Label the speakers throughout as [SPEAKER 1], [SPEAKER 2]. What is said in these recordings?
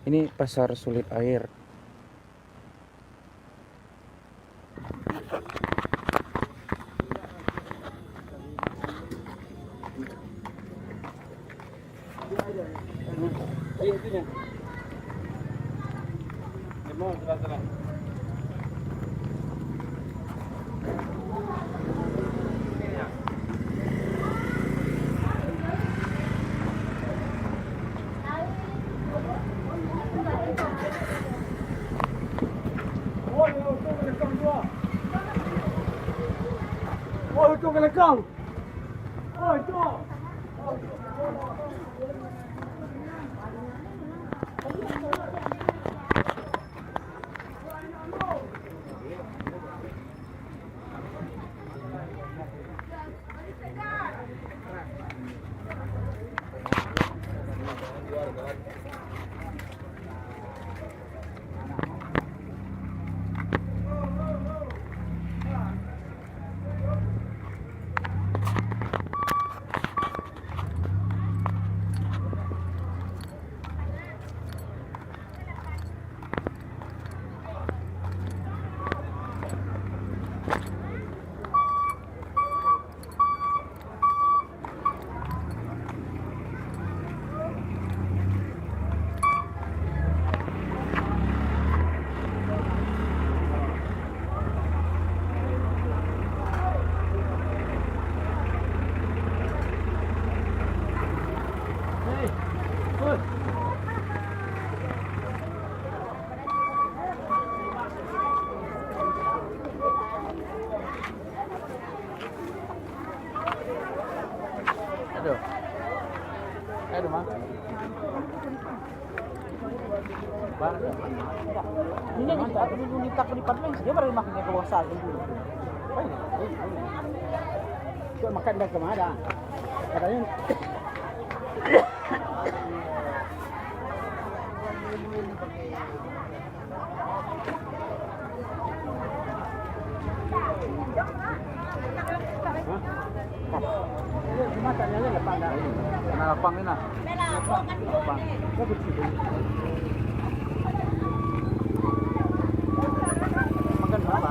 [SPEAKER 1] Ini pasar sulit air.
[SPEAKER 2] Ôi, cho cái này cong. Ôi, cho.
[SPEAKER 1] Aduh, mah.
[SPEAKER 3] Ini kita minta ke depan lagi, dia baru makan ke bawah dulu.
[SPEAKER 2] Kau makan dah kemana? Katanya
[SPEAKER 1] Kena lapang ni nah. Lapang. Makan berapa?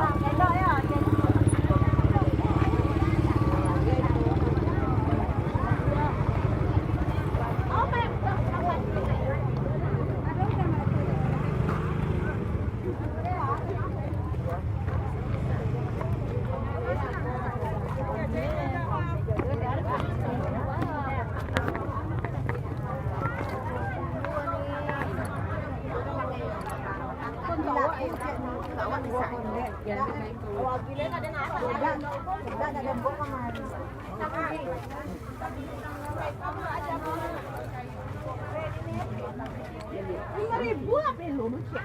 [SPEAKER 3] Ribu apa yang lu macam?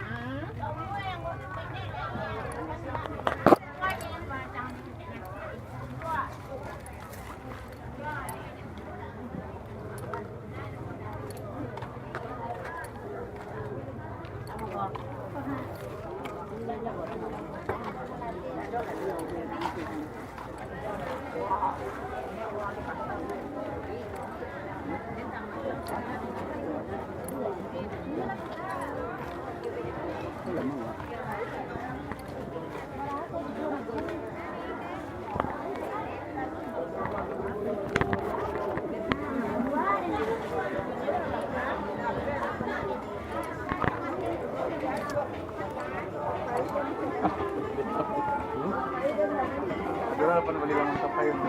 [SPEAKER 3] Berapa beli bangun sampai itu?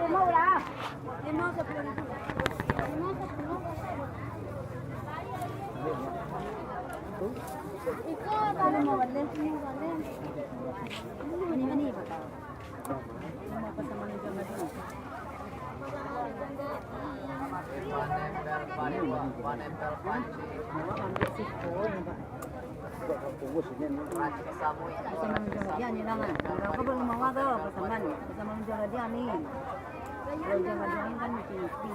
[SPEAKER 4] Limau lah. Limau 10.000. Limau 10. Iko kalau mau balik sini balik. Mani Pak. Mau pasang mani jangan dulu. Dia ni nama. Kalau kau belum mau tu pasangan, pasangan jaga dia ni. Kalau jaga dia ni kan mesti.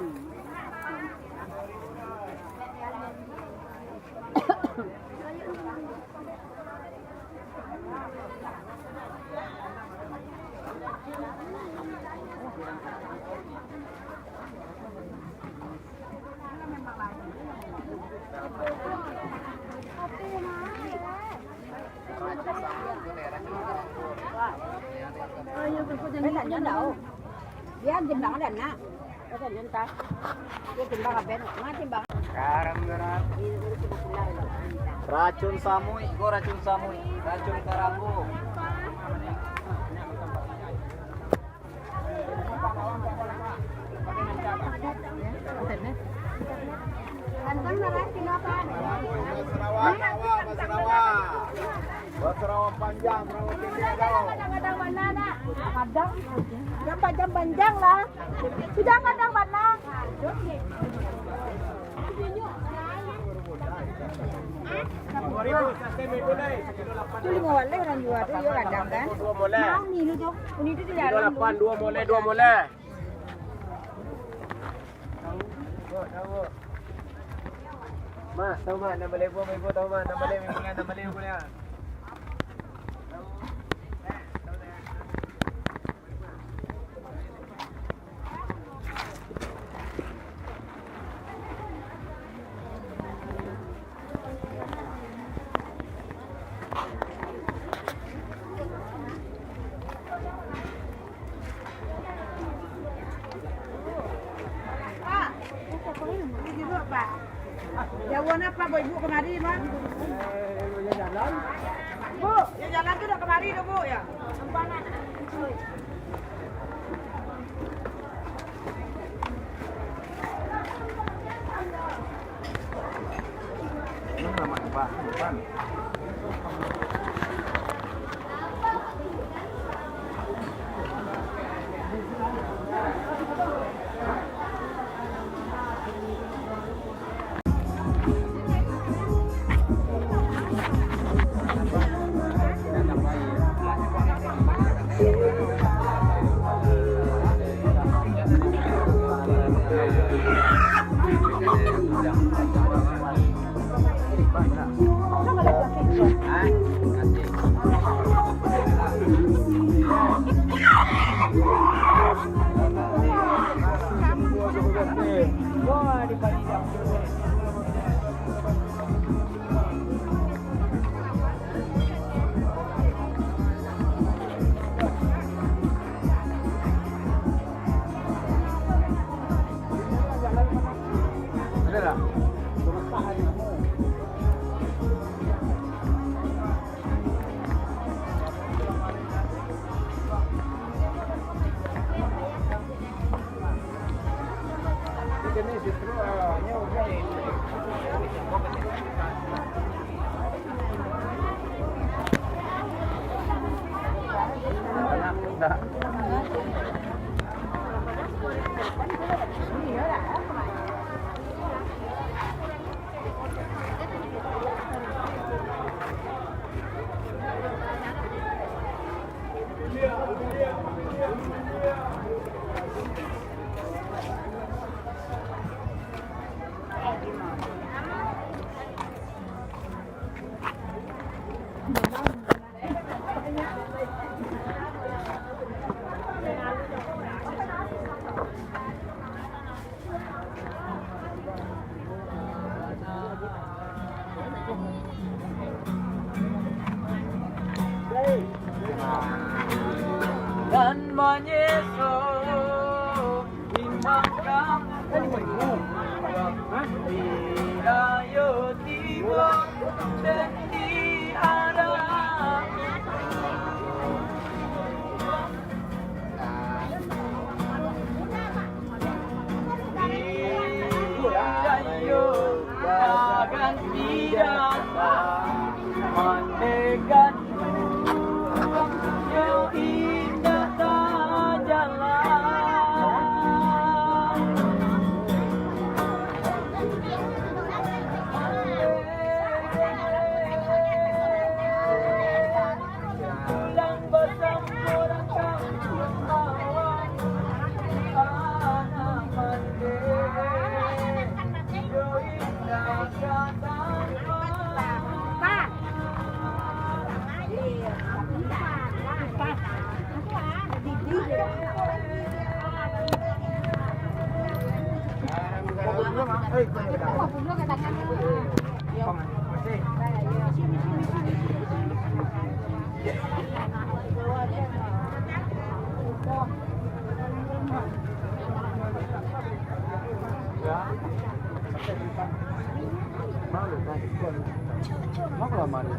[SPEAKER 4] Mấy lần nhớ đâu? Dia tim bang ada nak. Ada junta. Dia tim bang apa? Mana tim bang?
[SPEAKER 2] Garam. Racun samui, gua racun samui, racun karambu.
[SPEAKER 4] Kantang merah kenapa?
[SPEAKER 2] Sarawak panjang, Sarawak tinggi jauh.
[SPEAKER 4] Kadang-kadang mana nak? Kadang. Jam panjang lah. Sudah kadang mana? Itu 5 boleh orang jual tu dia kadang kan?
[SPEAKER 2] 2 boleh.
[SPEAKER 4] Mau ni tu. Ini tu dia.
[SPEAKER 2] 8 2 boleh 2 boleh. Mas, tahu mas, nak balik pun ibu tahu mas, nak balik boleh.
[SPEAKER 4] Jauhan apa bu ibu kemari bang?
[SPEAKER 2] Jalan.
[SPEAKER 4] Bu, yang jalan tu dah kemari tu bu ya? Sempanan.
[SPEAKER 2] Ini nama Pak. manyeso imangkam Ayo tiba dan diarah Ayo akan tidak mendekat Yo indah tak jalan Pulang bersama rakam awan anak mande Yo indah tak
[SPEAKER 4] Pak.
[SPEAKER 1] Mau lama nih.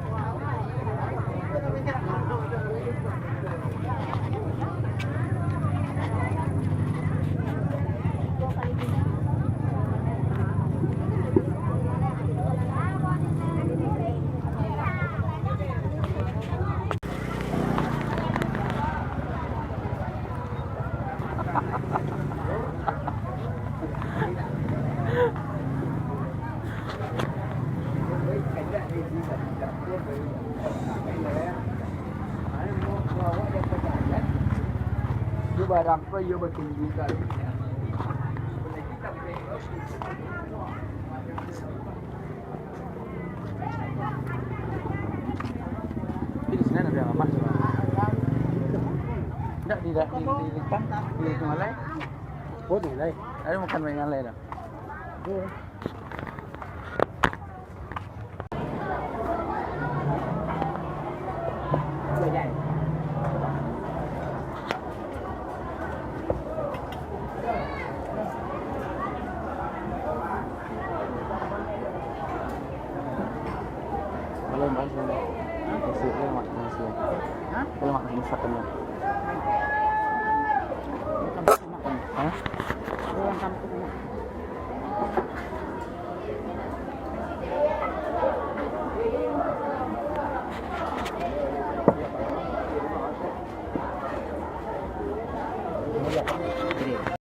[SPEAKER 2] barang ko yo bertundukan
[SPEAKER 1] Di sini ada lama coba. Enggak di depan di Malai.
[SPEAKER 2] oh nilai
[SPEAKER 1] Ada makan mainan lain dah. Boleh bahas ini. Masih lemak masih. Lemak masakannya.